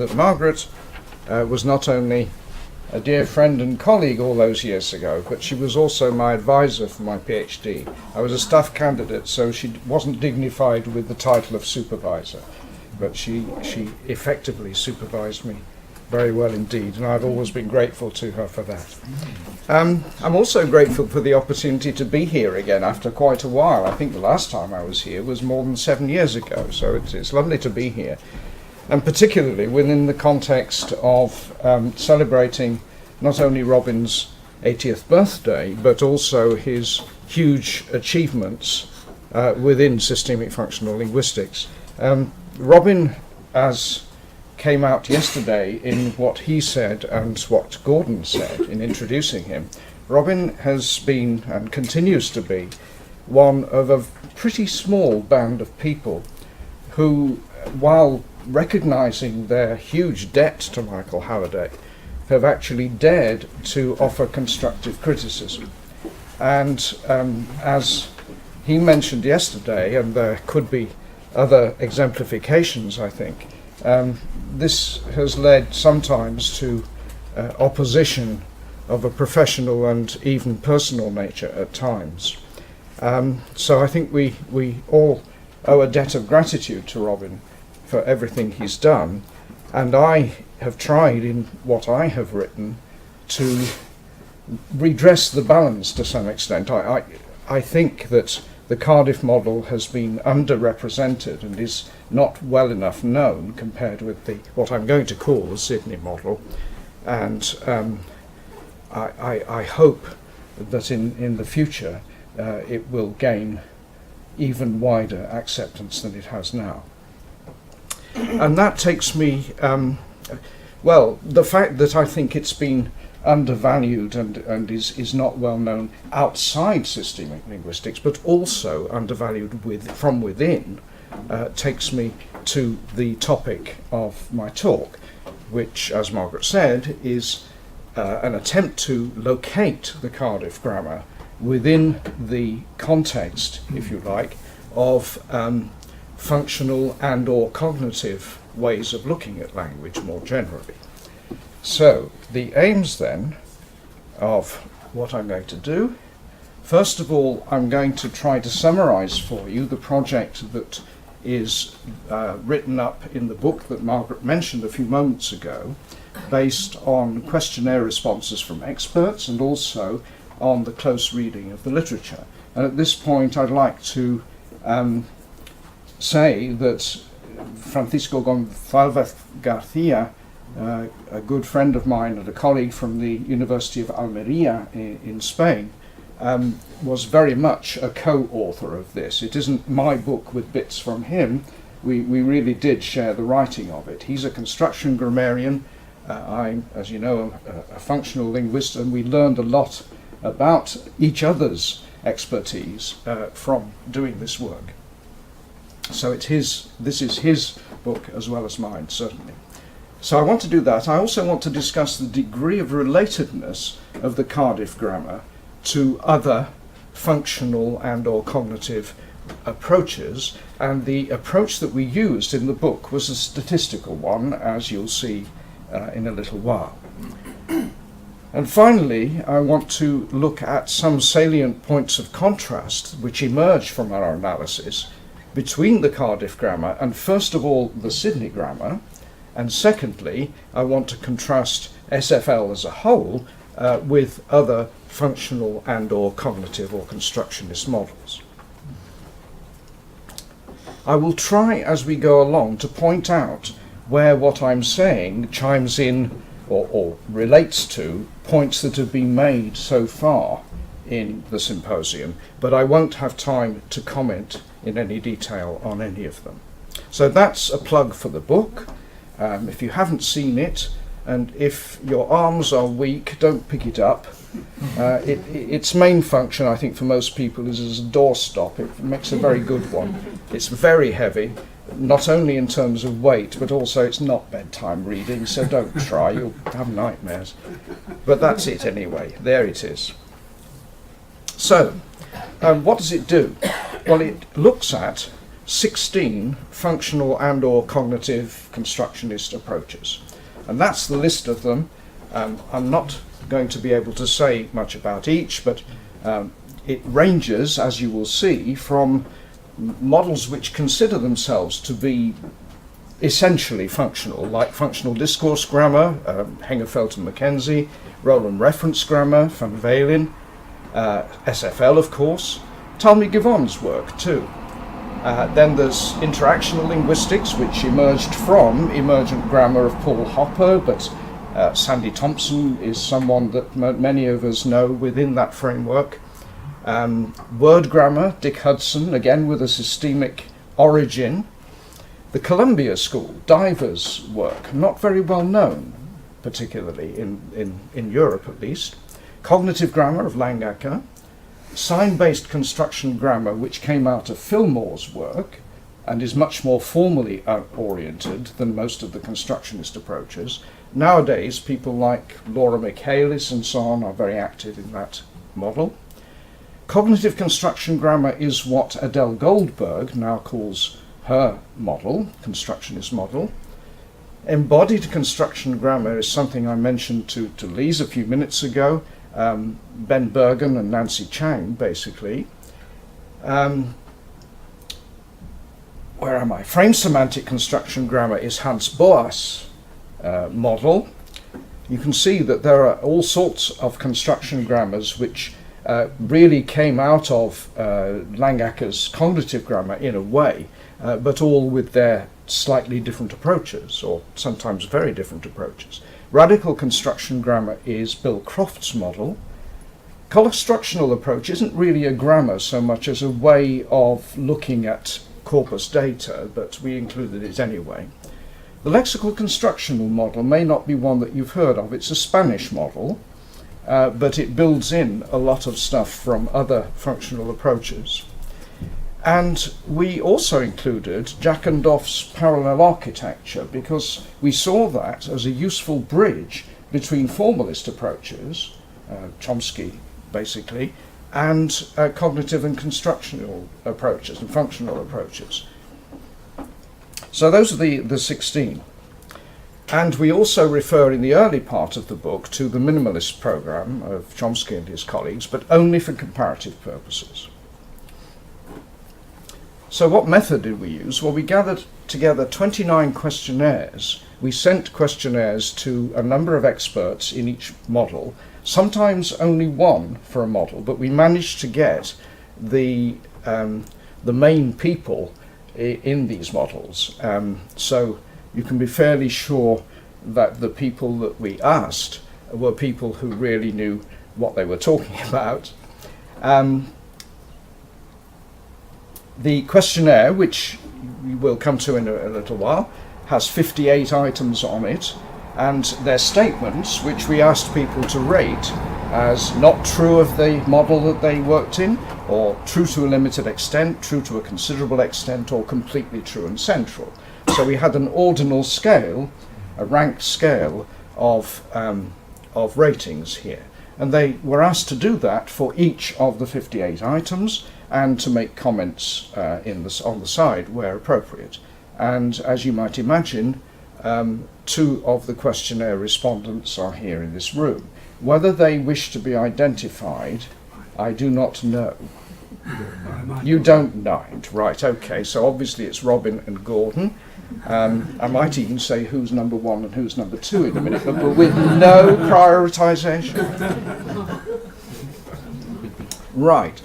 that Margaret was not only a dear friend and colleague all those years ago, but she was also my advisor for my PhD. I was a staff candidate, so she wasn't dignified with the title of supervisor, but she effectively supervised me very well indeed, and I've always been grateful to her for that. I'm also grateful for the opportunity to be here again after quite a while. I think the last time I was here was more than 7 years ago, so it's lovely to be here. And particularly within the context of celebrating not only Robin's 80th birthday, but also his huge achievements within systemic functional linguistics. Robin, as came out yesterday in what he said and what Gordon said in introducing him, Robin has been and continues to be one of a pretty small band of people who, while recognizing their huge debt to Michael Halliday, have actually dared to offer constructive criticism. And as he mentioned yesterday, and there could be other exemplifications, I think, this has led sometimes to opposition of a professional and even personal nature at times. So I think we all owe a debt of gratitude to Robin for everything he's done, and I have tried in what I have written to redress the balance to some extent. I think that the Cardiff model has been underrepresented and is not well enough known compared with what I'm going to call the Sydney model, and I hope that in the future it will gain even wider acceptance than it has now. And that takes me, the fact that I think it's been undervalued and is not well known outside systemic linguistics, but also undervalued from within, takes me to the topic of my talk, which, as Margaret said, is an attempt to locate the Cardiff grammar within the context, if you like, of functional and or cognitive ways of looking at language more generally. So the aims then of what I'm going to do, first of all, I'm going to try to summarize for you the project that is written up in the book that Margaret mentioned a few moments ago, based on questionnaire responses from experts and also on the close reading of the literature. And at this point I'd like to say that Francisco González García, a good friend of mine and a colleague from the University of Almería in Spain, was very much a co-author of this. It isn't my book with bits from him. We really did share the writing of it. He's a construction grammarian. I'm, as you know, a functional linguist, and we learned a lot about each other's expertise from doing this work. So this is his book as well as mine, certainly. So I want to do that. I also want to discuss the degree of relatedness of the Cardiff grammar to other functional and or cognitive approaches, and the approach that we used in the book was a statistical one, as you'll see in a little while. And finally, I want to look at some salient points of contrast which emerge from our analysis between the Cardiff grammar and, first of all, the Sydney grammar, and secondly, I want to contrast SFL as a whole with other functional and or cognitive or constructionist models. I will try as we go along to point out where what I'm saying chimes in or relates to points that have been made so far in the symposium, but I won't have time to comment in any detail on any of them. So that's a plug for the book. If you haven't seen it, and if your arms are weak, don't pick it up. Its main function, I think, for most people is as a doorstop. It makes a very good one. It's very heavy, not only in terms of weight, but also it's not bedtime reading, so don't try, you'll have nightmares. But that's it anyway, there it is. So, what does it do? Well, it looks at 16 functional and or cognitive constructionist approaches. And that's the list of them. I'm not going to be able to say much about each, but it ranges, as you will see, from models which consider themselves to be essentially functional, like functional discourse grammar, Hengefeld and Mackenzie, role and reference grammar, Van Velen, SFL, of course, Talmy Givon's work too. Then there's interactional linguistics, which emerged from emergent grammar of Paul Hopper, but Sandy Thompson is someone that many of us know within that framework. Word grammar, Dick Hudson, again with a systemic origin. The Columbia School, Diver's work, not very well known, particularly in Europe at least. Cognitive grammar of Langacker. Sign-based construction grammar, which came out of Fillmore's work and is much more formally oriented than most of the constructionist approaches. Nowadays, people like Laura Michaelis and so on are very active in that model. Cognitive construction grammar is what Adele Goldberg now calls her model, constructionist model. Embodied construction grammar is something I mentioned to Lise a few minutes ago. Ben Bergen and Nancy Chang, basically. Where am I? Frame semantic construction grammar is Hans Boas' model. You can see that there are all sorts of construction grammars which really came out of Langacker's cognitive grammar in a way, but all with their slightly different approaches, or sometimes very different approaches. Radical construction grammar is Bill Croft's model. Constructional approach isn't really a grammar so much as a way of looking at corpus data, but we included it anyway. The lexical constructional model may not be one that you've heard of. It's a Spanish model, but it builds in a lot of stuff from other functional approaches. And we also included Jack and Doff's parallel architecture because we saw that as a useful bridge between formalist approaches, Chomsky basically, and cognitive and constructional approaches and functional approaches. So those are the 16. And we also refer in the early part of the book to the minimalist program of Chomsky and his colleagues, but only for comparative purposes. So what method did we use? Well, we gathered together 29 questionnaires. We sent questionnaires to a number of experts in each model, sometimes only one for a model, but we managed to get the main people in these models. So you can be fairly sure that the people that we asked were people who really knew what they were talking about. The questionnaire, which we will come to in a little while, has 58 items on it, and their statements, which we asked people to rate as not true of the model that they worked in, or true to a limited extent, true to a considerable extent, or completely true and central. So we had an ordinal scale, a ranked scale of ratings here. And they were asked to do that for each of the 58 items, and to make comments on the side where appropriate. And as you might imagine, 2 of the questionnaire respondents are here in this room. Whether they wish to be identified, I do not know. You don't mind, right, okay, so obviously it's Robin and Gordon. I might even say who's number 1 and who's number 2 in a minute, but with no prioritisation. Right.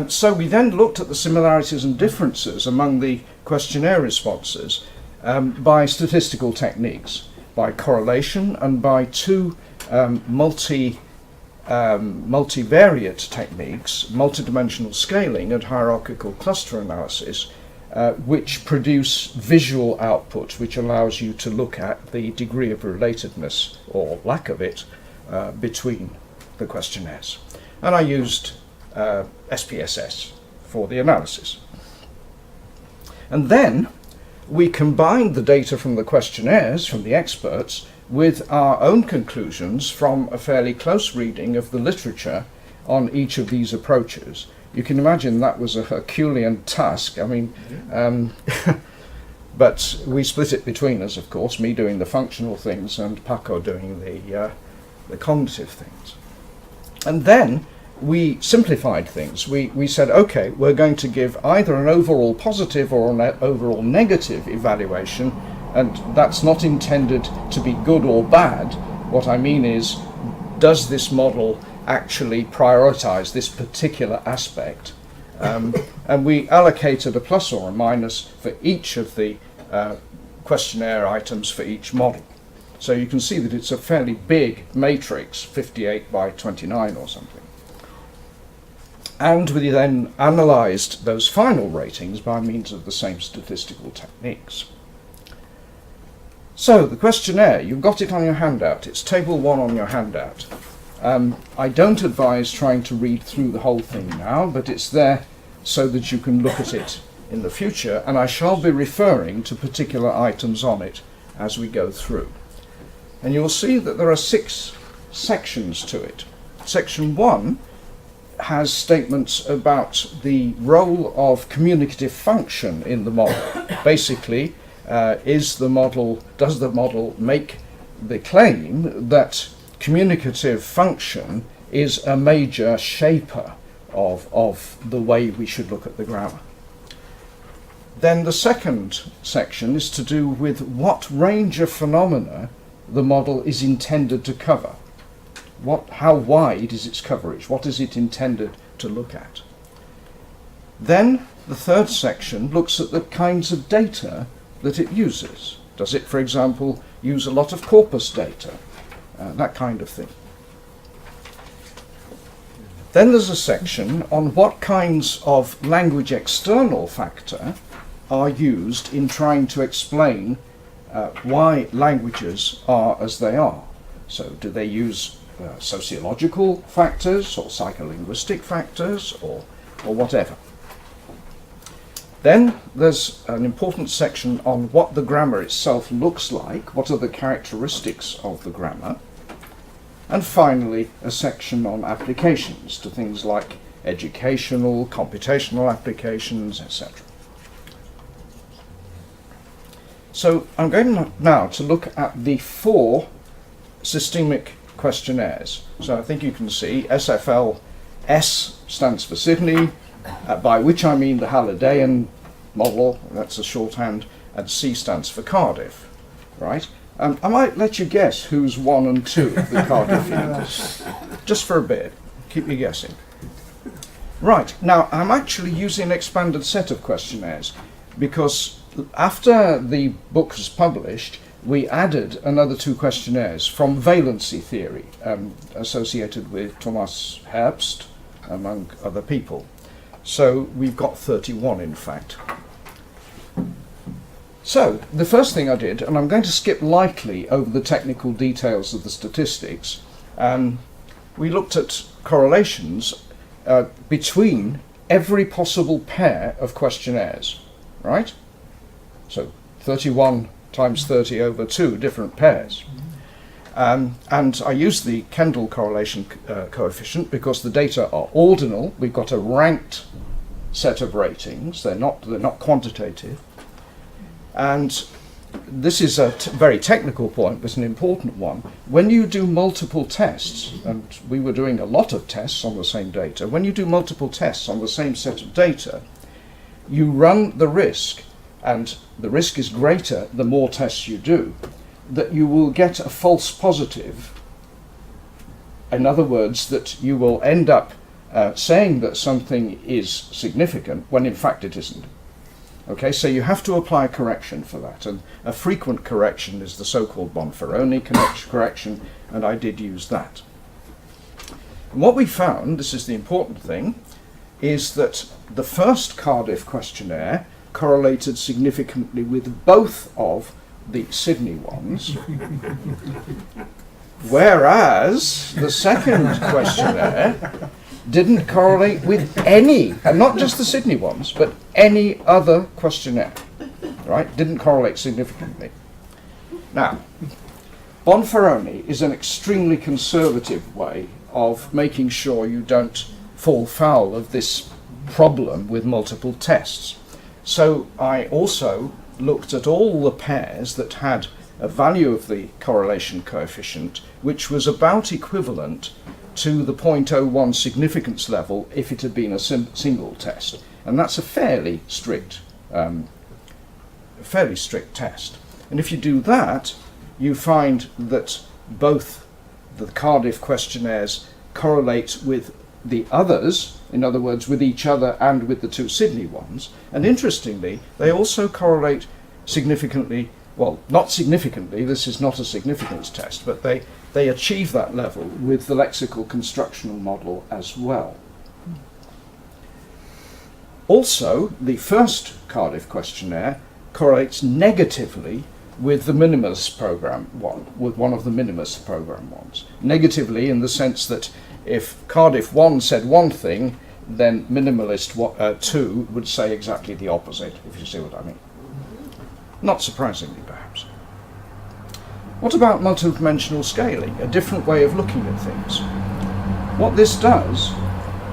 So we then looked at the similarities and differences among the questionnaire responses by statistical techniques, by correlation, and by 2 multivariate techniques, multidimensional scaling and hierarchical cluster analysis, which produce visual output, which allows you to look at the degree of relatedness, or lack of it, between the questionnaires. And I used SPSS for the analysis. And then we combined the data from the questionnaires, from the experts, with our own conclusions from a fairly close reading of the literature on each of these approaches, You can imagine that was a Herculean task. I mean, but we split it between us, of course, me doing the functional things and Paco doing the cognitive things. And then we simplified things. We said, okay, we're going to give either an overall positive or an overall negative evaluation, and that's not intended to be good or bad. What I mean is, does this model actually prioritize this particular aspect? And we allocated a plus or a minus for each of the questionnaire items for each model. So you can see that it's a fairly big matrix, 58 by 29 or something. And we then analysed those final ratings by means of the same statistical techniques. So the questionnaire, you've got it on your handout. It's table 1 on your handout. I don't advise trying to read through the whole thing now, but it's there so that you can look at it in the future, and I shall be referring to particular items on it as we go through. And you'll see that there are 6 sections to it. Section 1 has statements about the role of communicative function in the model. Basically, does the model make the claim that communicative function is a major shaper of the way we should look at the grammar? Then the second section is to do with what range of phenomena the model is intended to cover. How wide is its coverage? What is it intended to look at? Then the third section looks at the kinds of data that it uses. Does it, for example, use a lot of corpus data? That kind of thing. Then there's a section on what kinds of language external factor are used in trying to explain why languages are as they are. So do they use sociological factors or psycholinguistic factors or whatever? Then there's an important section on what the grammar itself looks like, what are the characteristics of the grammar, and finally a section on applications to things like educational, computational applications, etc. So I'm going now to look at the 4 systemic questionnaires. So I think you can see SFL, S stands for Sydney, by which I mean the Hallidayan model, that's a shorthand, and C stands for Cardiff, right? I might let you guess who's 1 and 2 of the Cardiff units, just for a bit, keep you guessing. Right, now I'm actually using an expanded set of questionnaires because after the book was published, we added another 2 questionnaires from valency theory, associated with Thomas Herbst, among other people. So we've got 31 in fact. So the first thing I did, and I'm going to skip lightly over the technical details of the statistics, we looked at correlations between every possible pair of questionnaires, right? So 31 times 30 over 2 different pairs. And I used the Kendall correlation coefficient because the data are ordinal. We've got a ranked set of ratings. They're not quantitative. And this is a very technical point, but an important one. When you do multiple tests, and we were doing a lot of tests on the same data, when you do multiple tests on the same set of data, you run the risk, and the risk is greater the more tests you do, that you will get a false positive. In other words, that you will end up saying that something is significant when in fact it isn't. Okay, so you have to apply a correction for that, and a frequent correction is the so-called Bonferroni correction, and I did use that. And what we found, this is the important thing, is that the first Cardiff questionnaire correlated significantly with both of the Sydney ones, whereas the second questionnaire didn't correlate with any, and not just the Sydney ones, but any other questionnaire, right? Didn't correlate significantly. Now, Bonferroni is an extremely conservative way of making sure you don't fall foul of this problem with multiple tests. So I also looked at all the pairs that had a value of the correlation coefficient which was about equivalent to the 0.01 significance level if it had been a single test. And that's a fairly strict test. And if you do that, you find that both the Cardiff questionnaires correlate with the others, in other words, with each other and with the two Sydney ones. And interestingly, they also correlate significantly, well, not significantly, this is not a significance test, but they achieve that level with the lexical constructional model as well. Also, the first Cardiff questionnaire correlates negatively with the minimalist program one, with one of the minimalist program ones. Negatively in the sense that if Cardiff 1 said one thing, then minimalist 2 would say exactly the opposite, if you see what I mean. Not surprisingly, perhaps. What about multidimensional scaling, a different way of looking at things? What this does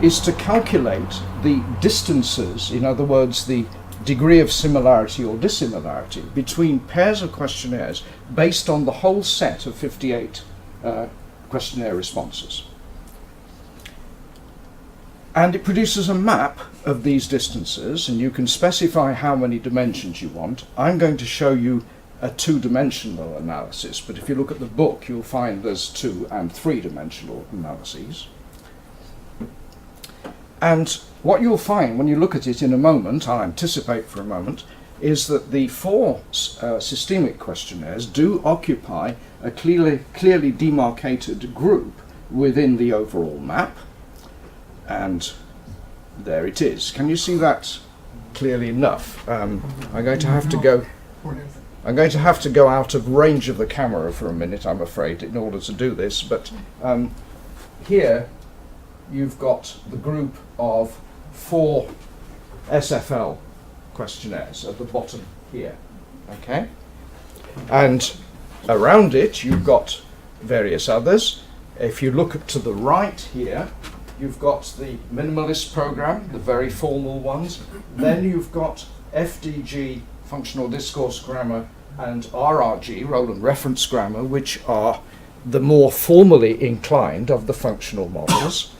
is to calculate the distances, in other words, the degree of similarity or dissimilarity between pairs of questionnaires based on the whole set of 58 questionnaire responses. And it produces a map of these distances, and you can specify how many dimensions you want. I'm going to show you a two-dimensional analysis, but if you look at the book, you'll find there's 2- and 3-dimensional analyses. And what you'll find when you look at it in a moment, I'll anticipate for a moment, is that the 4 systemic questionnaires do occupy a clearly demarcated group within the overall map. And there it is. Can you see that clearly enough? I'm going to have to go out of range of the camera for a minute, I'm afraid, in order to do this. But here you've got the group of 4 SFL questionnaires at the bottom here. Okay? And around it you've got various others. If you look to the right here, you've got the minimalist program, the very formal ones. Then you've got FDG, functional discourse grammar, and RRG, role and reference grammar, which are the more formally inclined of the functional models.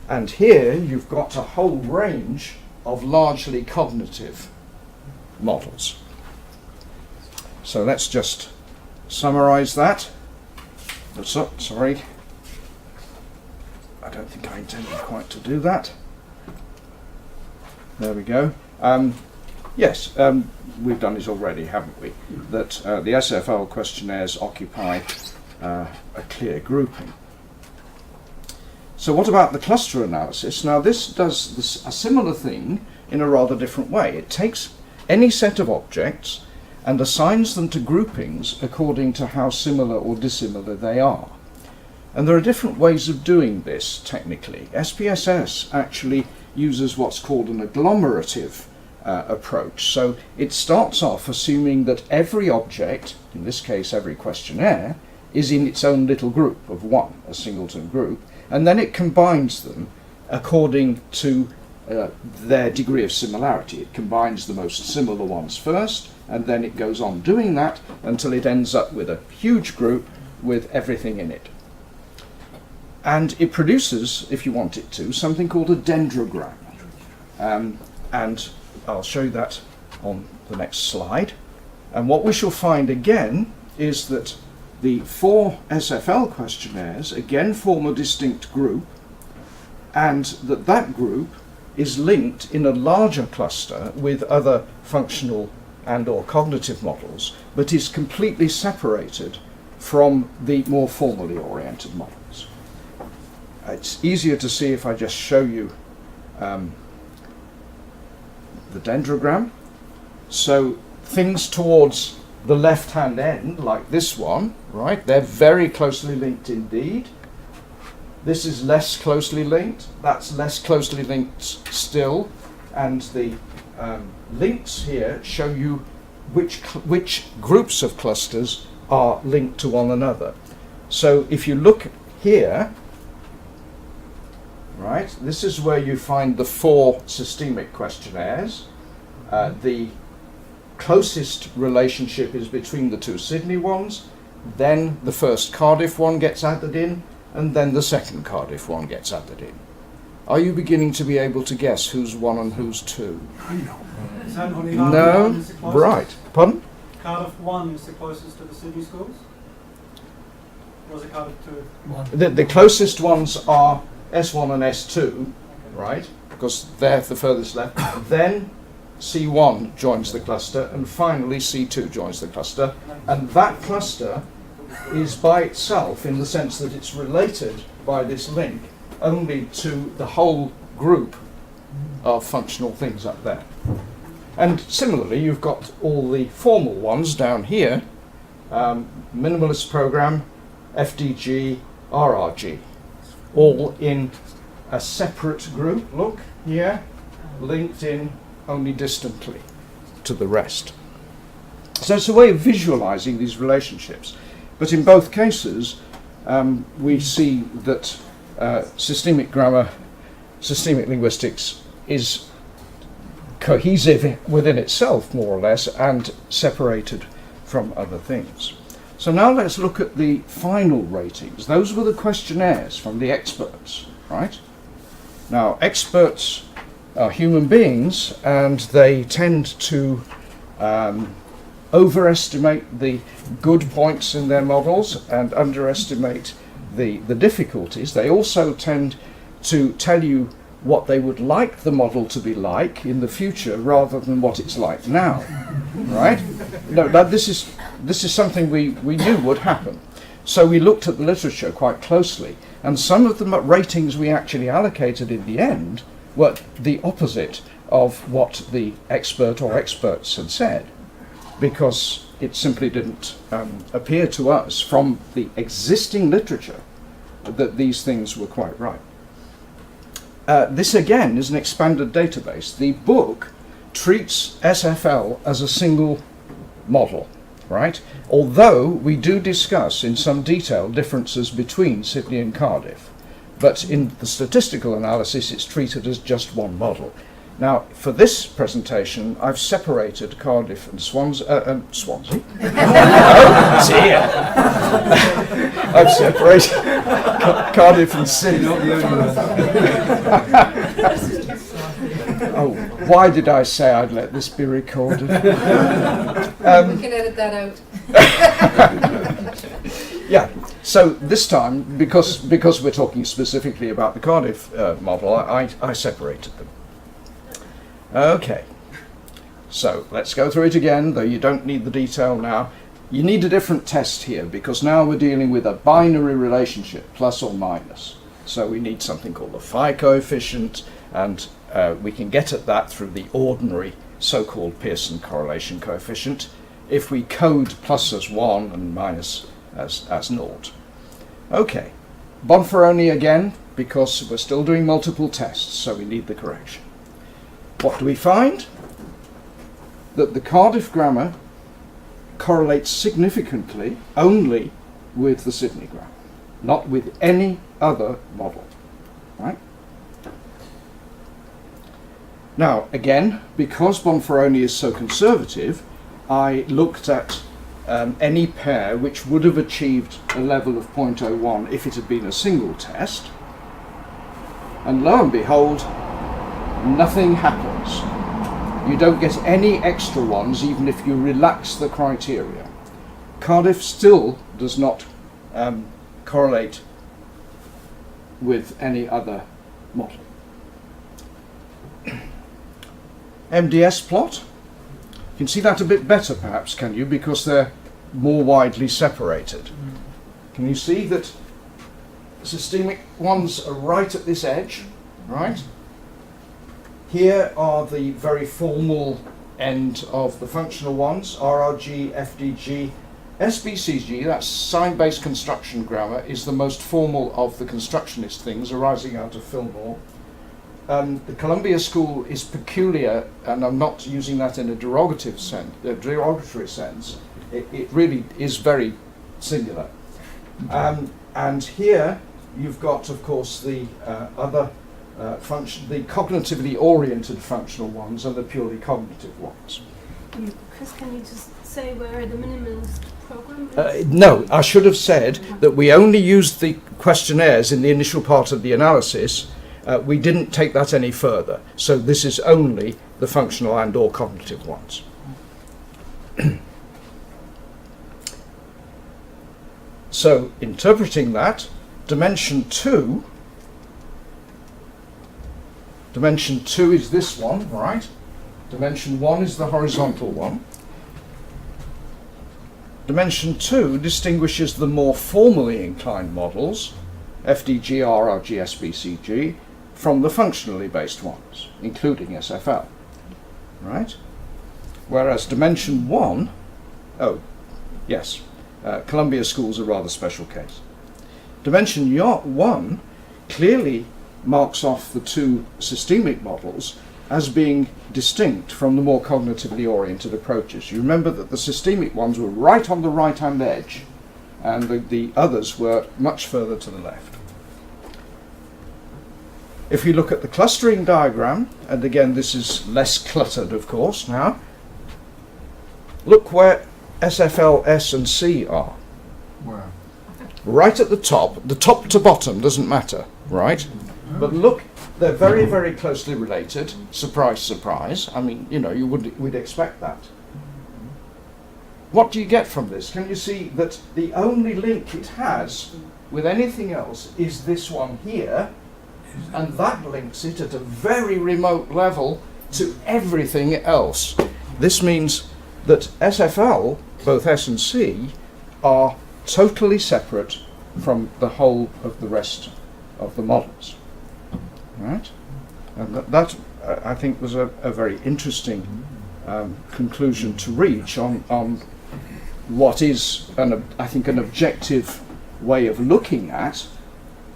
And here you've got a whole range of largely cognitive models. So let's just summarize that. Sorry. I don't think I intended quite to do that. There we go. Yes, we've done this already, haven't we? That the SFL questionnaires occupy a clear grouping. So what about the cluster analysis? Now this does a similar thing in a rather different way. It takes any set of objects and assigns them to groupings according to how similar or dissimilar they are. And there are different ways of doing this technically. SPSS actually uses what's called an agglomerative approach. So it starts off assuming that every object, in this case every questionnaire, is in its own little group of 1, a singleton group, and then it combines them according to their degree of similarity. It combines the most similar ones first, and then it goes on doing that until it ends up with a huge group with everything in it. And it produces, if you want it to, something called a dendrogram. And I'll show you that on the next slide. And what we shall find again is that the 4 SFL questionnaires again form a distinct group, and that group is linked in a larger cluster with other functional and or cognitive models, but is completely separated from the more formally oriented models. It's easier to see if I just show you the dendrogram. So things towards the left-hand end, like this one, right, they're very closely linked indeed. This is less closely linked, that's less closely linked still, and the links here show you which groups of clusters are linked to one another. So if you look here, right? This is where you find the 4 systemic questionnaires. The closest relationship is between the 2 Sydney ones, then the first Cardiff one gets added in, and then the second Cardiff one gets added in. Are you beginning to be able to guess who's 1 and who's 2? Is that only No, one is the closest? right. Pardon? Cardiff 1 is the closest to the Sydney schools? Or is it Cardiff 2? The closest ones are S1 and S2, right? Because they're the furthest left. Then C1 joins the cluster, and finally C2 joins the cluster. And that cluster is by itself, in the sense that it's related by this link, only to the whole group of functional things up there. And similarly, you've got all the formal ones down here, minimalist program, FDG, RRG, all in a separate group. Look here, linked in only distantly to the rest. So it's a way of visualizing these relationships. But in both cases, we see that systemic grammar, systemic linguistics is cohesive within itself, more or less, and separated from other things. So now let's look at the final ratings. Those were the questionnaires from the experts, right? Now, experts are human beings, and they tend to overestimate the good points in their models and underestimate the difficulties. They also tend to tell you what they would like the model to be like in the future rather than what it's like now, right? No, this is something we knew would happen. So we looked at the literature quite closely, and some of the ratings we actually allocated in the end were the opposite of what the expert or experts had said, because it simply didn't appear to us from the existing literature that these things were quite right. This again is an expanded database. The book treats SFL as a single model, right? Although we do discuss in some detail differences between Sydney and Cardiff, but in the statistical analysis it's treated as just one model. Now, for this presentation, I've separated Cardiff and Swansea. Oh, dear! I've separated Cardiff and Sydney. Oh, why did I say I'd let this be recorded? We can edit that out. Yeah. So this time, because we're talking specifically about the Cardiff model, I separated them. Okay, so let's go through it again, though you don't need the detail now. You need a different test here, because now we're dealing with a binary relationship, plus or minus. So we need something called the phi coefficient, and we can get at that through the ordinary so-called Pearson correlation coefficient, if we code plus as 1 and minus as 0. Okay, Bonferroni again, because we're still doing multiple tests, so we need the correction. What do we find? That the Cardiff grammar correlates significantly only with the Sydney grammar, not with any other model, right? Now, again, because Bonferroni is so conservative, I looked at any pair which would have achieved a level of 0.01 if it had been a single test, and lo and behold, nothing happens. You don't get any extra ones even if you relax the criteria. Cardiff still does not correlate with any other model. MDS plot. You can see that a bit better perhaps, can you? Because they're more widely separated. Can you see that systemic ones are right at this edge, right? Here are the very formal end of the functional ones, RRG, FDG. SBCG, that's sign-based construction grammar, is the most formal of the constructionist things arising out of Fillmore. The Columbia School is peculiar, and I'm not using that in a derogatory sense. It really is very singular. And here you've got, of course, the other the cognitively oriented functional ones and the purely cognitive ones. Chris, can you just say where the minimalist program is? No, I should have said that we only used the questionnaires in the initial part of the analysis. We didn't take that any further. So this is only the functional and or cognitive ones. So interpreting that, dimension 2 is this one, right? Dimension 1 is the horizontal one. Dimension 2 distinguishes the more formally inclined models, FDG, RR, GSBCG, from the functionally based ones, including SFL, right? Whereas dimension 1, Columbia School's a rather special case. Dimension 1 clearly marks off the two systemic models as being distinct from the more cognitively oriented approaches. You remember that the systemic ones were right on the right-hand edge, and the others were much further to the left. If you look at the clustering diagram, and again this is less cluttered of course now, look where SFL, S and C are. Wow. Right at the top to bottom doesn't matter, right? But look, they're very, very closely related. Surprise, surprise. I mean, you know, we'd expect that. What do you get from this? Can you see that the only link it has with anything else is this one here, and that links it at a very remote level to everything else. This means that SFL, both S and C, are totally separate from the whole of the rest of the models. Right? And that I think was a very interesting conclusion to reach on what is, I think, an objective way of looking at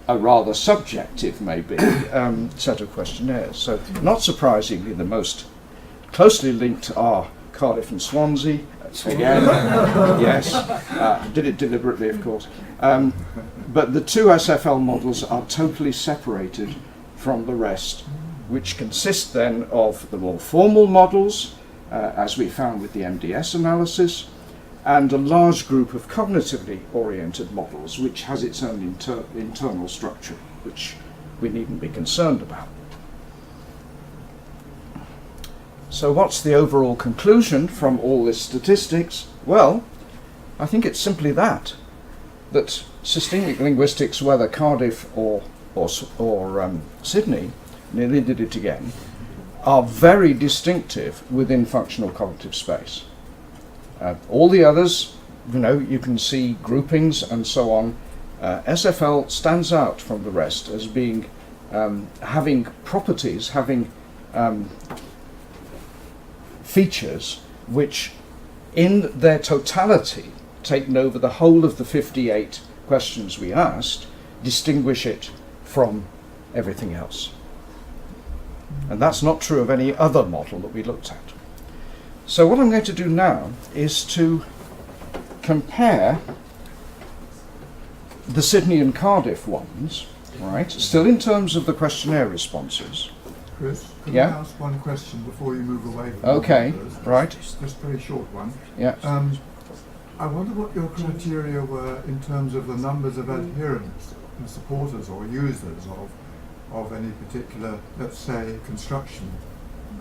a rather subjective, maybe, set of questionnaires. So, not surprisingly, the most closely linked are Cardiff and Swansea. Again, yes, did it deliberately, of course. But the two SFL models are totally separated from the rest, which consist then of the more formal models, as we found with the MDS analysis, and a large group of cognitively oriented models, which has its own internal structure, which we needn't be concerned about. So what's the overall conclusion from all this statistics? Well, I think it's simply that systemic linguistics, whether Cardiff or Sydney, nearly did it again, are very distinctive within functional cognitive space. All the others, you know, you can see groupings and so on. SFL stands out from the rest as being having properties, having features which in their totality, taken over the whole of the 58 questions we asked, distinguish it from everything else. And that's not true of any other model that we looked at. So what I'm going to do now is to compare the Sydney and Cardiff ones, right, still in terms of the questionnaire responses. Chris, can Yeah? I ask one question before you move away from Okay, the others? right. Just a very short one. Yeah. I wonder what your criteria were in terms of the numbers of adherents and supporters or users of any particular, let's say, construction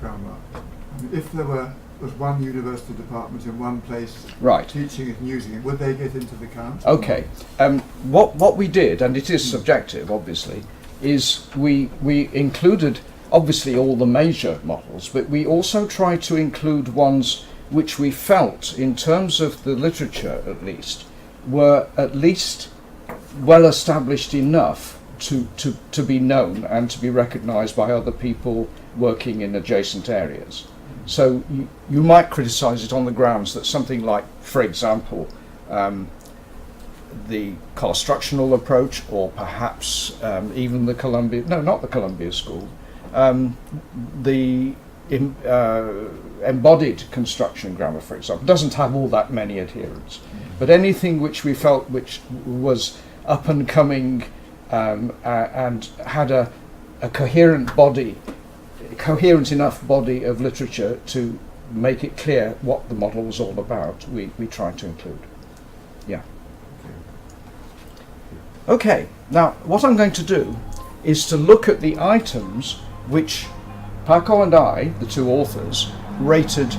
grammar. I mean, if there was one university department in one place Right. teaching it and using it, would they get into the count? Okay. What we did, and it is subjective, obviously, is we included obviously all the major models, but we also tried to include ones which we felt, in terms of the literature at least, were at least well established enough to be known and to be recognised by other people working in adjacent areas. So you might criticise it on the grounds that something like, for example, the constructional approach, or perhaps even the Columbia, no, not the Columbia School, the embodied construction grammar, for example, doesn't have all that many adherents. But anything which we felt which was up and coming and had a a coherent body, coherent enough body of literature to make it clear what the model was all about, we try to include. Yeah. Okay, now what I'm going to do is to look at the items which Paco and I, the two authors, rated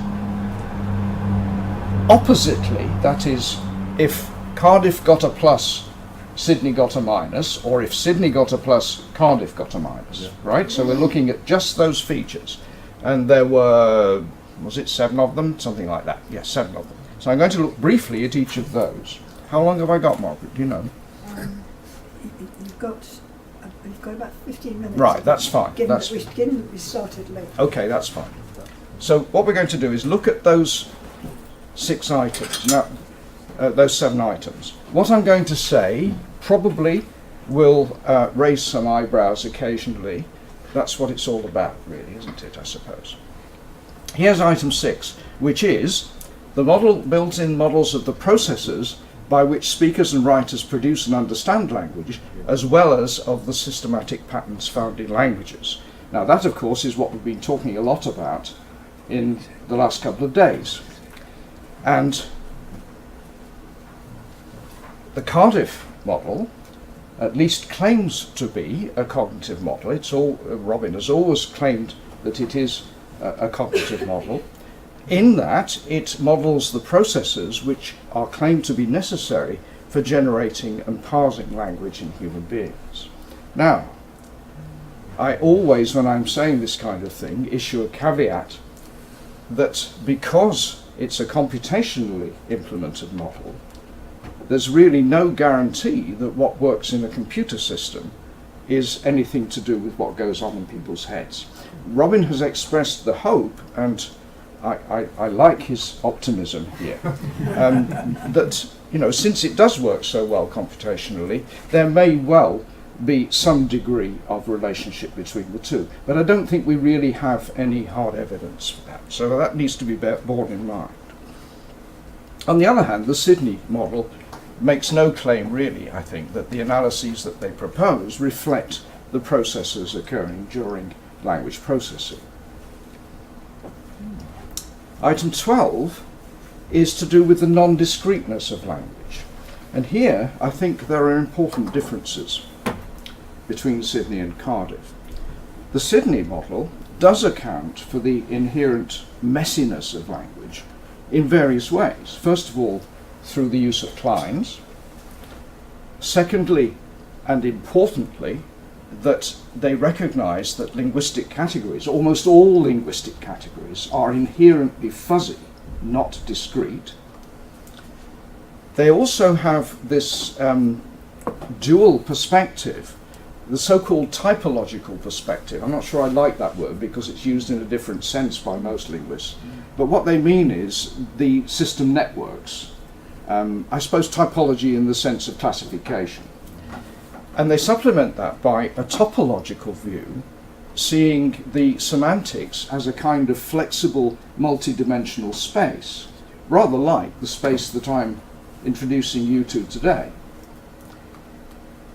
oppositely. That is, if Cardiff got a plus, Sydney got a minus, or if Sydney got a plus, Cardiff got a minus, right? So we're looking at just those features. And there were, was it 7 of them? Something like that. Yes, 7 of them. So I'm going to look briefly at each of those. How long have I got, Margaret? Do you know? You've got about 15 minutes. Right, that's fine. Given that we started late. Okay, that's fine. So what we're going to do is look at those 6 items. Now, those 7 items. What I'm going to say probably will raise some eyebrows occasionally. That's what it's all about, really, isn't it, I suppose. Here's item 6, which is the model builds in models of the processes by which speakers and writers produce and understand language, as well as of the systematic patterns found in languages. Now that, of course, is what we've been talking a lot about in the last couple of days. And the Cardiff model at least claims to be a cognitive model. It's all, Robin has always claimed that it is a cognitive model, in that it models the processes which are claimed to be necessary for generating and parsing language in human beings. Now, I always, when I'm saying this kind of thing, issue a caveat that because it's a computationally implemented model, there's really no guarantee that what works in a computer system is anything to do with what goes on in people's heads. Robin has expressed the hope, and I like his optimism here, that, you know, since it does work so well computationally, there may well be some degree of relationship between the two. But I don't think we really have any hard evidence for that. So that needs to be borne in mind. On the other hand, the Sydney model makes no claim, really, I think, that the analyses that they propose reflect the processes occurring during language processing. Item 12 is to do with the non-discreteness of language. And here, I think there are important differences between Sydney and Cardiff. The Sydney model does account for the inherent messiness of language in various ways. First of all, through the use of clines. Secondly, and importantly, that they recognize that linguistic categories, almost all linguistic categories, are inherently fuzzy, not discrete. They also have this dual perspective, the so-called typological perspective. I'm not sure I like that word because it's used in a different sense by most linguists. But what they mean is the system networks. I suppose typology in the sense of classification. And they supplement that by a topological view, seeing the semantics as a kind of flexible, multidimensional space, rather like the space that I'm introducing you to today.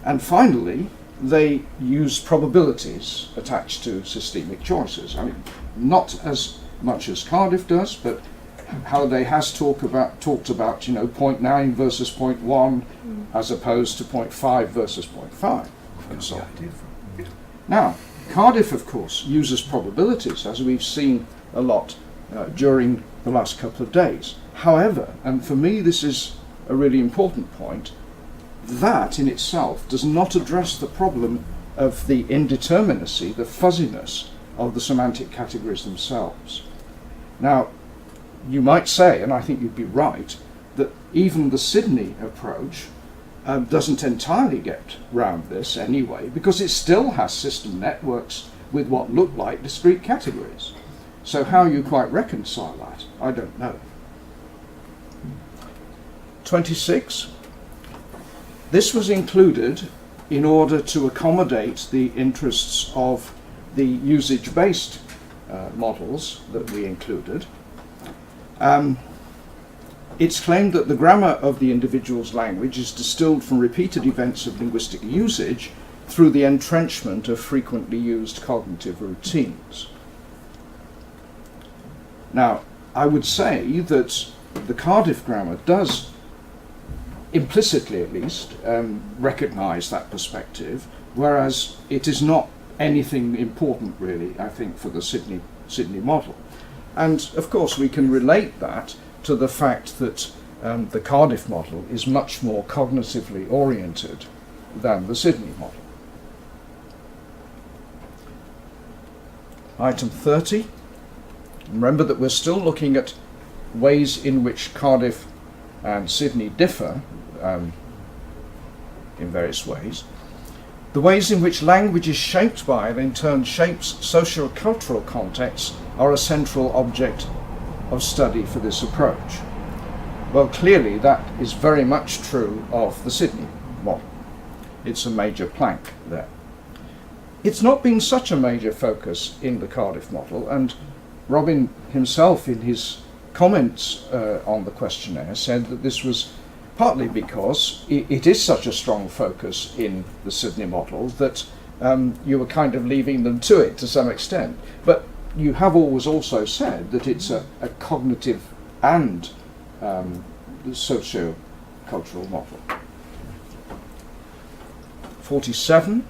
And finally, they use probabilities attached to systemic choices. I mean, not as much as Cardiff does, but Halliday has talked about, 0.9 versus 0.1 as opposed to 0.5 versus 0.5 and so on. Now, Cardiff, of course, uses probabilities, as we've seen a lot during the last couple of days. However, and for me this is a really important point, that in itself does not address the problem of the indeterminacy, the fuzziness of the semantic categories themselves. Now, you might say, and I think you'd be right, that even the Sydney approach doesn't entirely get round this anyway, because it still has system networks with what look like discrete categories. So how you quite reconcile that, I don't know. 26. This was included in order to accommodate the interests of the usage-based models that we included. It's claimed that the grammar of the individual's language is distilled from repeated events of linguistic usage through the entrenchment of frequently used cognitive routines. Now, I would say that the Cardiff grammar does, implicitly at least, recognise that perspective, whereas it is not anything important really, I think, for the Sydney model. And of course we can relate that to the fact that the Cardiff model is much more cognitively oriented than the Sydney model. Item 30. Remember that we're still looking at ways in which Cardiff and Sydney differ in various ways. The ways in which language is shaped by and in turn shapes socio-cultural contexts are a central object of study for this approach. Well, clearly that is very much true of the Sydney model. It's a major plank there. It's not been such a major focus in the Cardiff model, and Robin himself in his comments on the questionnaire said that this was partly because it is such a strong focus in the Sydney model that you were kind of leaving them to it to some extent. But you have always also said that it's a cognitive and socio-cultural model. 47.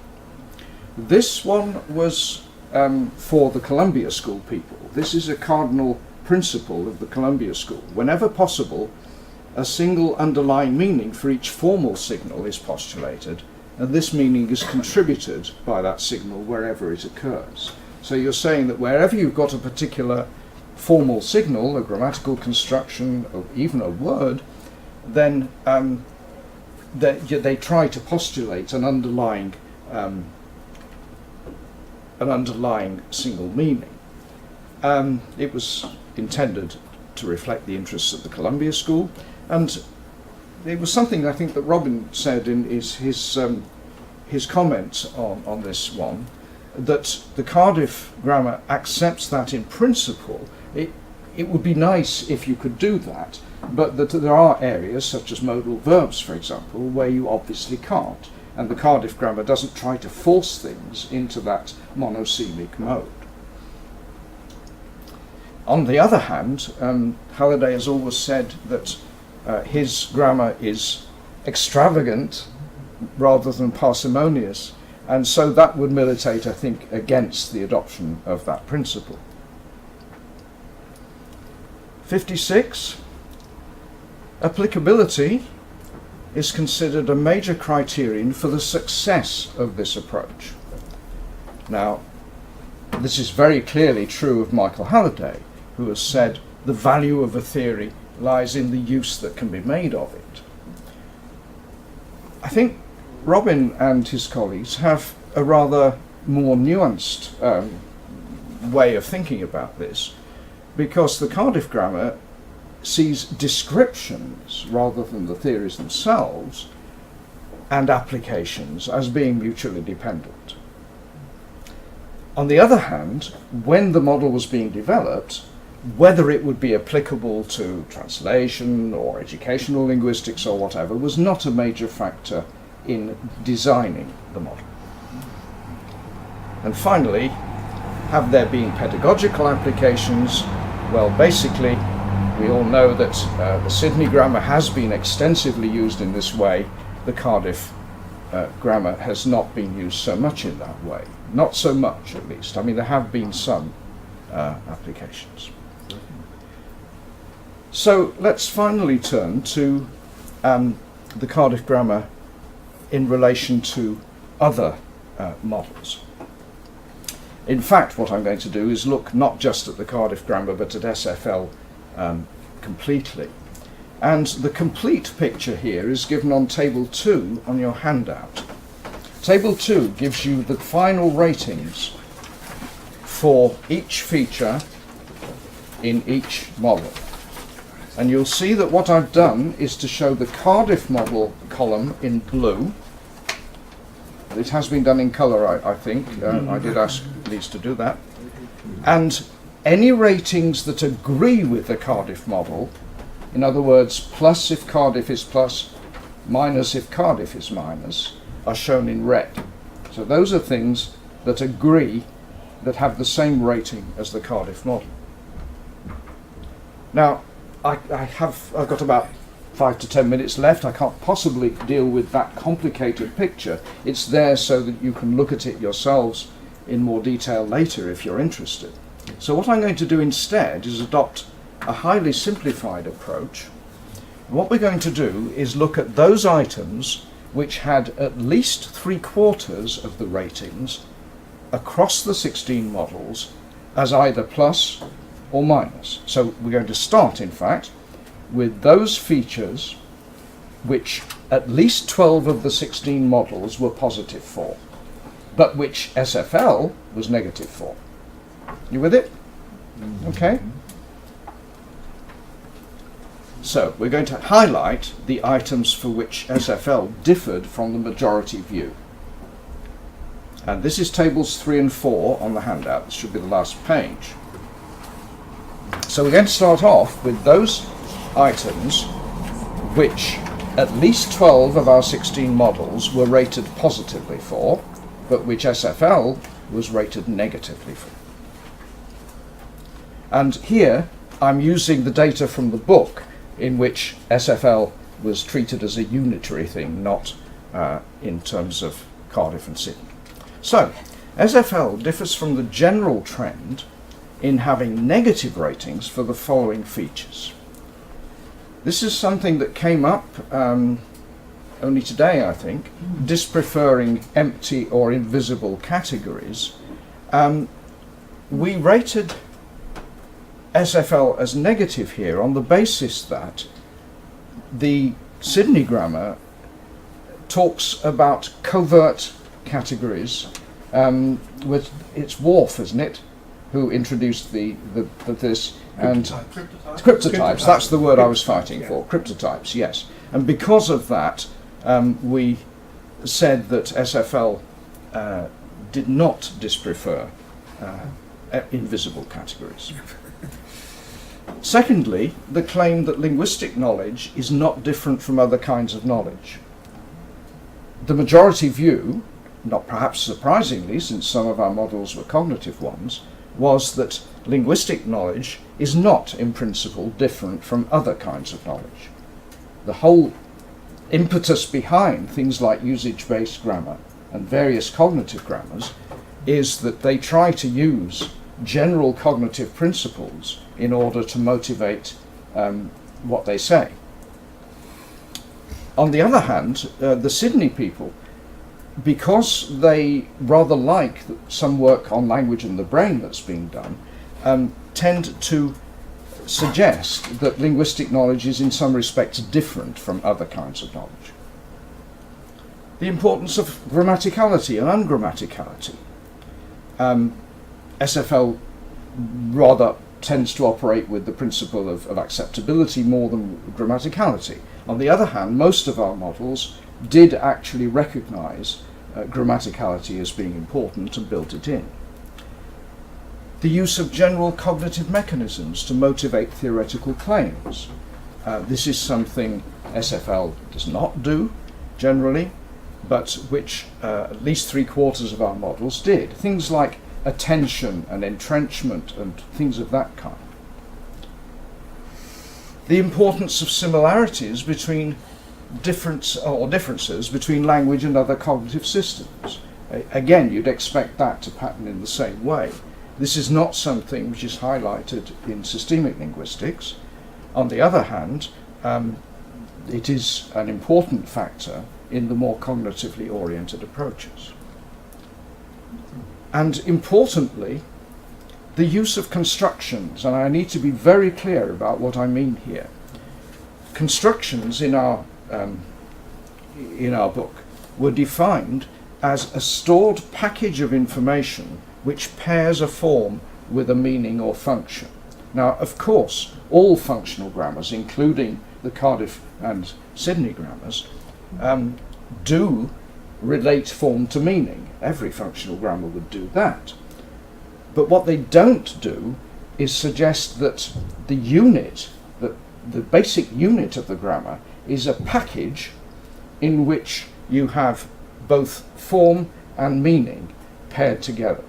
This one was for the Columbia School people. This is a cardinal principle of the Columbia School. Whenever possible, a single underlying meaning for each formal signal is postulated, and this meaning is contributed by that signal wherever it occurs. So you're saying that wherever you've got a particular formal signal, a grammatical construction, or even a word, then they try to postulate an underlying single meaning. It was intended to reflect the interests of the Columbia School, and it was something I think that Robin said in his comments on this one, that the Cardiff grammar accepts that in principle. It would be nice if you could do that, but that there are areas, such as modal verbs, for example, where you obviously can't, and the Cardiff grammar doesn't try to force things into that monosemic mode. On the other hand, Halliday has always said that his grammar is extravagant rather than parsimonious, and so that would militate, I think, against the adoption of that principle. 56. Applicability is considered a major criterion for the success of this approach. Now, this is very clearly true of Michael Halliday, who has said the value of a theory lies in the use that can be made of it. I think Robin and his colleagues have a rather more nuanced way of thinking about this, because the Cardiff grammar sees descriptions rather than the theories themselves and applications as being mutually dependent. On the other hand, when the model was being developed, whether it would be applicable to translation or educational linguistics or whatever was not a major factor in designing the model. And finally, have there been pedagogical applications? Well, basically, we all know that the Sydney grammar has been extensively used in this way. The Cardiff grammar has not been used so much in that way. Not so much, at least. I mean, there have been some applications. So let's finally turn to the Cardiff grammar in relation to other models. In fact, what I'm going to do is look not just at the Cardiff grammar, but at SFL completely. And the complete picture here is given on Table 2 on your handout. Table 2 gives you the final ratings for each feature in each model. And you'll see that what I've done is to show the Cardiff model column in blue. It has been done in colour, I think. I did ask Lise to do that. And any ratings that agree with the Cardiff model, in other words, plus if Cardiff is plus, minus if Cardiff is minus, are shown in red. So those are things that agree, that have the same rating as the Cardiff model. Now, I've got about 5 to 10 minutes left. I can't possibly deal with that complicated picture. It's there so that you can look at it yourselves in more detail later if you're interested. So what I'm going to do instead is adopt a highly simplified approach. What we're going to do is look at those items which had at least 3/4 of the ratings across the 16 models as either plus or minus. So we're going to start, in fact, with those features which at least 12 of the 16 models were positive for, but which SFL was negative for. You with it? Okay. So we're going to highlight the items for which SFL differed from the majority view. And this is tables 3 and 4 on the handout. This should be the last page. So we're going to start off with those items which at least 12 of our 16 models were rated positively for, but which SFL was rated negatively for. And here I'm using the data from the book, in which SFL was treated as a unitary thing, not in terms of Cardiff and Sydney. So, SFL differs from the general trend in having negative ratings for the following features. This is something that came up only today, I think, dispreferring empty or invisible categories. We rated SFL as negative here on the basis that the Sydney grammar talks about covert categories. With it's Worf, isn't it, who introduced this and cryptotypes. That's the word I was fighting for. Cryptotypes, yes. And because of that, we said that SFL did not disprefer invisible categories. Secondly, the claim that linguistic knowledge is not different from other kinds of knowledge. The majority view, not perhaps surprisingly since some of our models were cognitive ones, was that linguistic knowledge is not in principle different from other kinds of knowledge. The whole impetus behind things like usage-based grammar and various cognitive grammars is that they try to use general cognitive principles in order to motivate what they say. On the other hand, the Sydney people, because they rather like some work on language and the brain that's being done, tend to suggest that linguistic knowledge is in some respects different from other kinds of knowledge. The importance of grammaticality and ungrammaticality. SFL rather tends to operate with the principle of acceptability more than grammaticality. On the other hand, most of our models did actually recognize grammaticality as being important and built it in. The use of general cognitive mechanisms to motivate theoretical claims. This is something SFL does not do generally, but which at least 3/4 of our models did. Things like attention and entrenchment and things of that kind. The importance of similarities between differences between language and other cognitive systems. Again, you'd expect that to pattern in the same way. This is not something which is highlighted in systemic linguistics. On the other hand, it is an important factor in the more cognitively oriented approaches. And importantly, the use of constructions, and I need to be very clear about what I mean here. Constructions in our book were defined as a stored package of information which pairs a form with a meaning or function. Now, of course, all functional grammars, including the Cardiff and Sydney grammars, do relate form to meaning. Every functional grammar would do that. But what they don't do is suggest that the unit, that the basic unit of the grammar is a package in which you have both form and meaning paired together.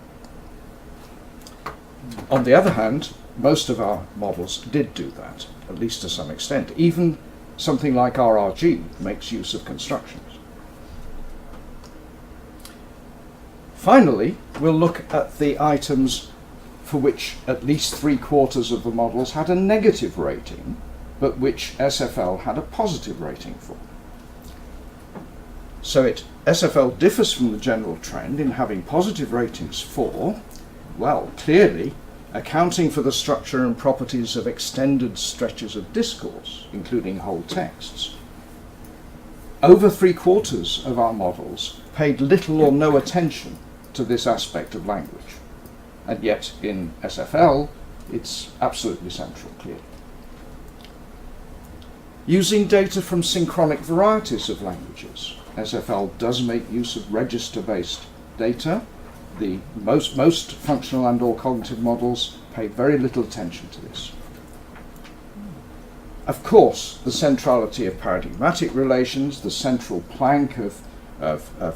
On the other hand, most of our models did do that, at least to some extent. Even something like RRG makes use of constructions. Finally, we'll look at the items for which at least 3/4 of the models had a negative rating, but which SFL had a positive rating for. So SFL differs from the general trend in having positive ratings for, well, clearly, accounting for the structure and properties of extended stretches of discourse, including whole texts. Over 3/4 of our models paid little or no attention to this aspect of language, and yet in SFL it's absolutely central, clearly. Using data from synchronic varieties of languages, SFL does make use of register-based data. The most functional and or cognitive models pay very little attention to this. Of course, the centrality of paradigmatic relations, the central plank of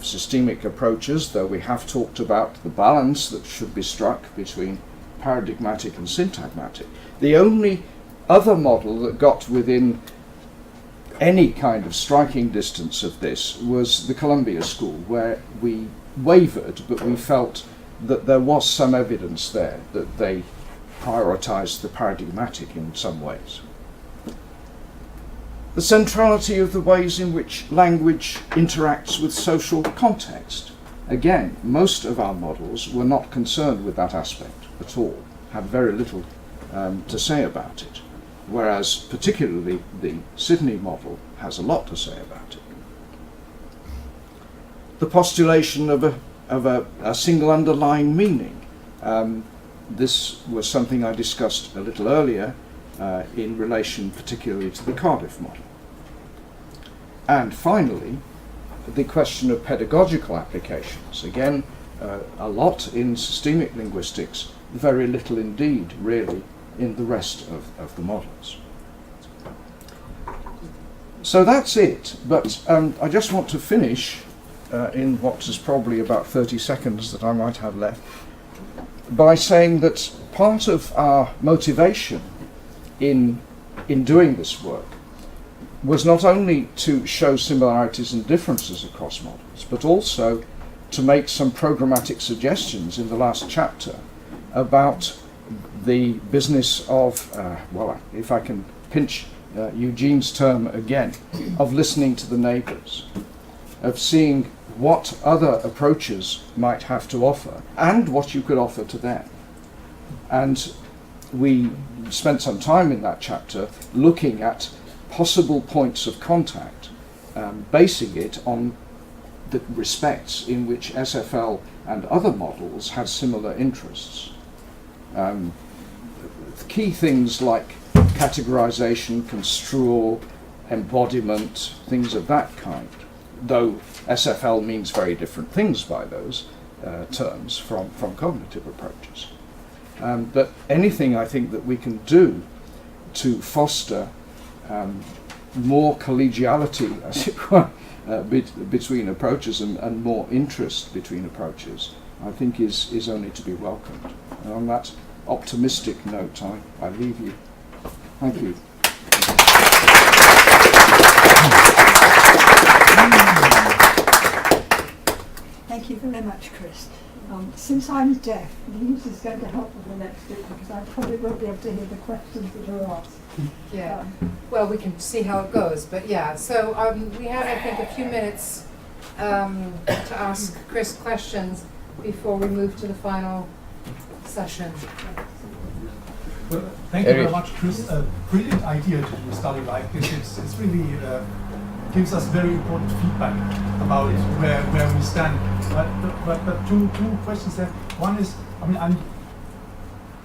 systemic approaches, though we have talked about the balance that should be struck between paradigmatic and syntagmatic. The only other model that got within any kind of striking distance of this was the Columbia School, where we wavered, but we felt that there was some evidence there that they prioritized the paradigmatic in some ways. The centrality of the ways in which language interacts with social context. Again, most of our models were not concerned with that aspect at all, had very little to say about it, whereas particularly the Sydney model has a lot to say about it. The postulation of a single underlying meaning. This was something I discussed a little earlier in relation particularly to the Cardiff model. And finally, the question of pedagogical applications. Again, a lot in systemic linguistics, very little indeed, really, in the rest of the models. So that's it, but I just want to finish in what is probably about 30 seconds that I might have left by saying that part of our motivation in doing this work was not only to show similarities and differences across models, but also to make some programmatic suggestions in the last chapter about the business of, well, if I can pinch Eugene's term again, of listening to the neighbours, of seeing what other approaches might have to offer and what you could offer to them. And we spent some time in that chapter looking at possible points of contact, basing it on the respects in which SFL and other models had similar interests. Key things like categorization, construal, embodiment, things of that kind, though SFL means very different things by those terms from cognitive approaches. But anything I think that we can do to foster more collegiality, as it were, between approaches and more interest between approaches, I think is only to be welcomed. And on that optimistic note, I leave you. Thank you. Thank you very much, Chris. Since I'm deaf, Louise is going to help with the next bit because I probably won't be able to hear the questions that are asked. Yeah, well, we can see how it goes, but yeah, so we have, I think, a few minutes to ask Chris questions before we move to the final session. Well, thank you very much, Chris. A brilliant idea to do a study like this. It's really gives us very important feedback about where we stand. But two questions there. One is, I mean,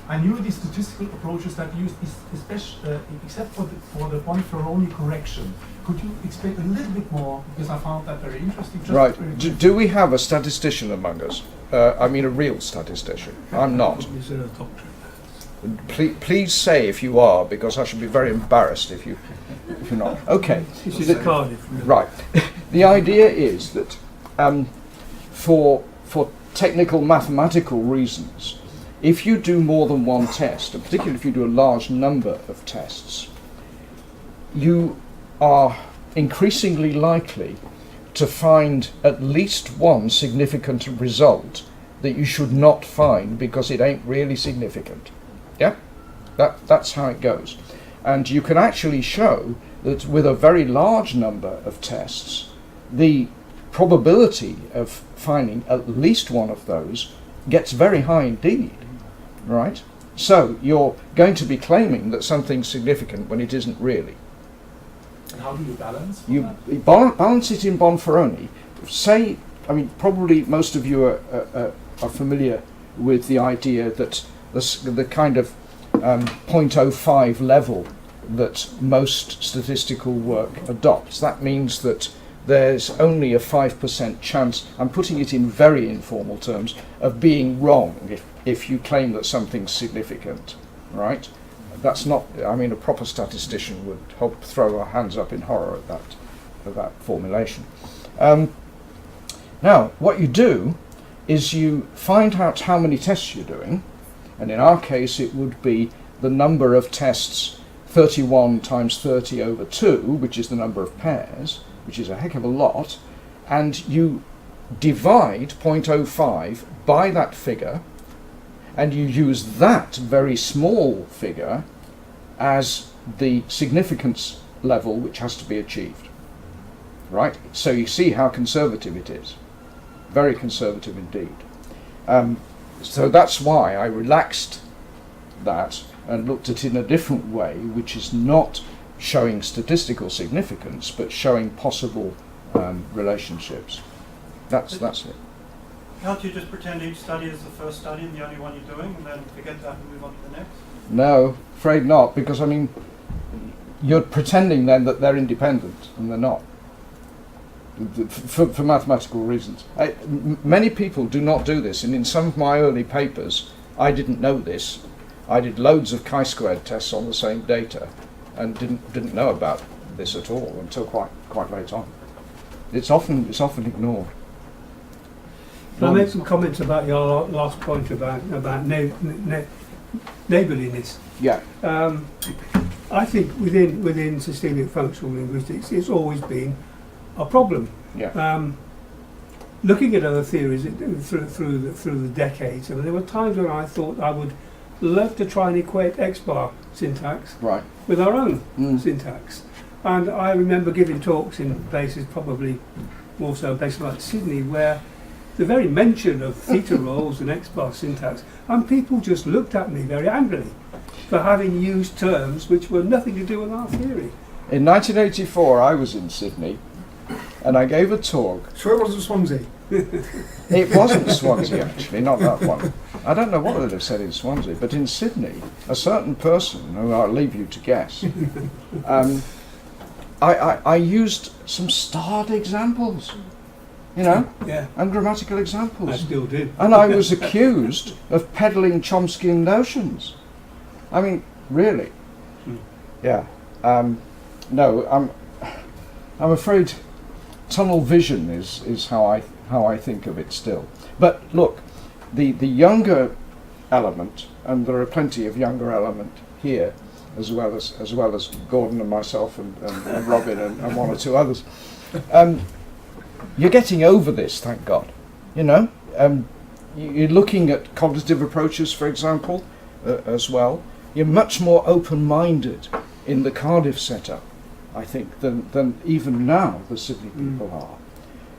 I knew the statistical approaches that you used, especially except for the Bonferroni correction. Could you explain a little bit more, because I found that very interesting. Right. Do we have a statistician among us? I mean, a real statistician. I'm not. Is there a doctor? Please say if you are, because I should be very embarrassed if you're not. Okay. This is Cardiff. Right. The idea is that for for technical mathematical reasons, if you do more than one test, and particularly if you do a large number of tests, you are increasingly likely to find at least one significant result that you should not find because it ain't really significant. Yeah? That's how it goes. And you can actually show that with a very large number of tests, the probability of finding at least one of those gets very high indeed, right? So you're going to be claiming that something's significant when it isn't really. And how do you balance? You balance it in Bonferroni. Say, I mean, probably most of you are familiar with the idea that the kind of 0.05 level that most statistical work adopts. That means that there's only a 5% chance, I'm putting it in very informal terms, of being wrong if you claim that something's significant, right? That's not, I mean, a proper statistician would hope throw our hands up in horror at that formulation. Now, what you do is you find out how many tests you're doing, and in our case it would be the number of tests 31 times 30 over 2, which is the number of pairs, which is a heck of a lot, and you divide 0.05 by that figure, and you use that very small figure as the significance level which has to be achieved. Right? So you see how conservative it is. Very conservative indeed. So that's why I relaxed that and looked at it in a different way, which is not showing statistical significance, but showing possible relationships. That's it. Can't you just pretend each study is the first study and the only one you're doing, and then forget that and move on to the next? No, afraid not, because I mean, you're pretending then that they're independent, and they're not. For mathematical reasons. Many people do not do this, and in some of my early papers, I didn't know this. I did loads of chi-squared tests on the same data, and didn't know about this at all until quite late on. It's often ignored. Can I make some comments about your last point about neighbourliness? Yeah. I think within systemic functional linguistics, it's always been a problem. Yeah. Looking at other theories through the decades, I mean, there were times when I thought I would love to try and equate X-bar syntax Right. with our own syntax. And I remember giving talks in places, probably more so places like Sydney, where the very mention of theta rolls and X-bar syntax, and people just looked at me very angrily for having used terms which were nothing to do with our theory. In 1984, I was in Sydney, and I gave a talk. Sure it wasn't Swansea? It wasn't Swansea, actually, not that one. I don't know what they'd have said in Swansea, but in Sydney, a certain person, who I'll leave you to guess, I used some starred examples, you know, Yeah, and grammatical examples. I still did. And I was accused of peddling Chomskyan notions. I mean, really? Yeah. No, I'm afraid tunnel vision is how I think of it still. But look, the younger element, and there are plenty of younger element here, as well as Gordon and myself and Robin and one or two others. You're getting over this, thank God. You know, you're looking at cognitive approaches, for example, as well. You're much more open-minded in the Cardiff setup, I think, than even now the Sydney people are.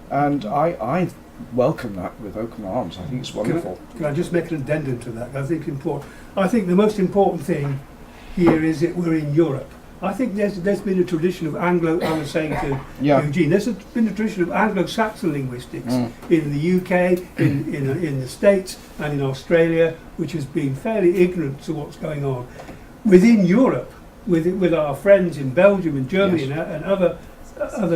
And I welcome that with open arms. I think it's wonderful. Can I just make an addendum to that? I think it's important. I think the most important thing here is that we're in Europe. I think there's been a tradition of Anglo. I was saying to Eugene, there's been a tradition of Anglo-Saxon linguistics in the UK, in the States, and in Australia, which has been fairly ignorant to what's going on within Europe. With our friends in Belgium and Germany and other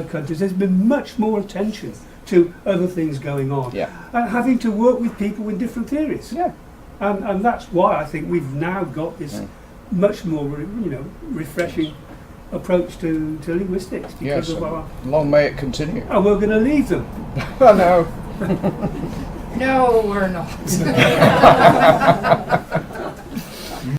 countries, there's been much more attention to other things going on, and having to work with people with different theories. Yeah, and that's why I think we've now got this much more, refreshing approach to linguistics because of our. Long may it continue. And we're going to leave them. I know. No, we're not.